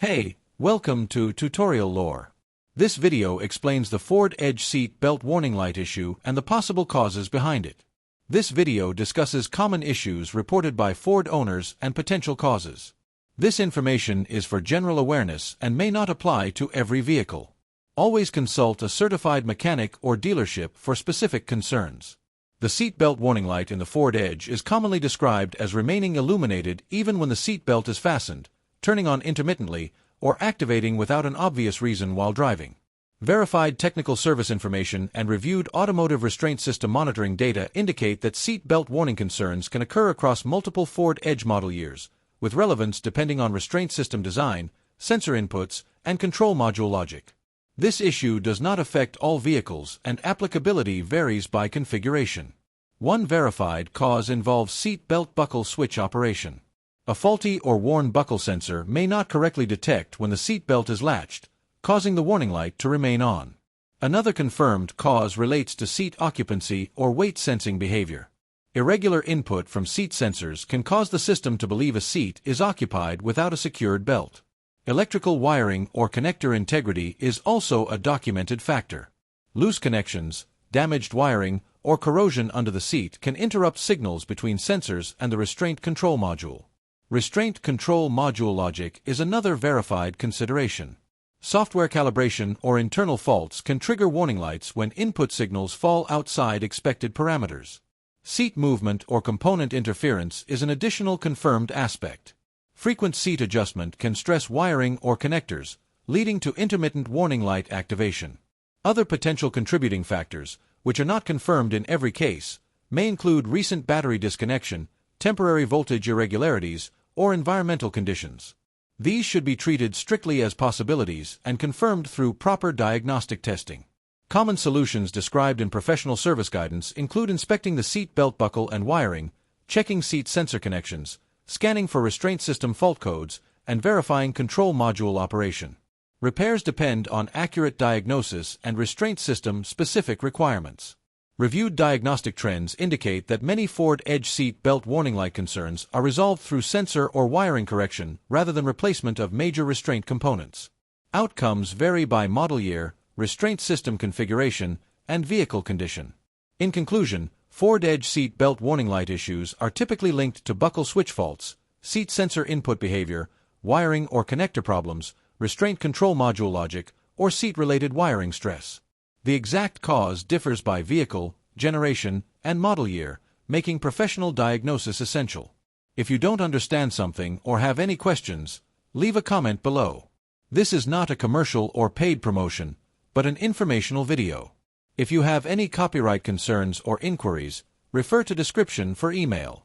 Hey, welcome to Tutorial Lore. This video explains the Ford Edge seat belt warning light issue and the possible causes behind it. This video discusses common issues reported by Ford owners and potential causes. This information is for general awareness and may not apply to every vehicle. Always consult a certified mechanic or dealership for specific concerns. The seat belt warning light in the Ford Edge is commonly described as remaining illuminated even when the seat belt is fastened, turning on intermittently, or activating without an obvious reason while driving. Verified technical service information and reviewed automotive restraint system monitoring data indicate that seat belt warning concerns can occur across multiple Ford Edge model years, with relevance depending on restraint system design, sensor inputs, and control module logic. This issue does not affect all vehicles and applicability varies by configuration. One verified cause involves seat belt buckle switch operation. A faulty or worn buckle sensor may not correctly detect when the seat belt is latched, causing the warning light to remain on. Another confirmed cause relates to seat occupancy or weight sensing behavior. Irregular input from seat sensors can cause the system to believe a seat is occupied without a secured belt. Electrical wiring or connector integrity is also a documented factor. Loose connections, damaged wiring, or corrosion under the seat can interrupt signals between sensors and the restraint control module. Restraint control module logic is another verified consideration. Software calibration or internal faults can trigger warning lights when input signals fall outside expected parameters. Seat movement or component interference is an additional confirmed aspect. Frequent seat adjustment can stress wiring or connectors, leading to intermittent warning light activation. Other potential contributing factors, which are not confirmed in every case, may include recent battery disconnection, temporary voltage irregularities, or environmental conditions. These should be treated strictly as possibilities and confirmed through proper diagnostic testing. Common solutions described in professional service guidance include inspecting the seat belt buckle and wiring, checking seat sensor connections, scanning for restraint system fault codes, and verifying control module operation. Repairs depend on accurate diagnosis and restraint system specific requirements. Reviewed diagnostic trends indicate that many Ford Edge seat belt warning light concerns are resolved through sensor or wiring correction rather than replacement of major restraint components. Outcomes vary by model year, restraint system configuration, and vehicle condition. In conclusion, Ford Edge seat belt warning light issues are typically linked to buckle switch faults, seat sensor input behavior, wiring or connector problems, restraint control module logic, or seat-related wiring stress. The exact cause differs by vehicle, generation, and model year, making professional diagnosis essential. If you don't understand something or have any questions, leave a comment below. This is not a commercial or paid promotion, but an informational video. If you have any copyright concerns or inquiries, refer to description for email.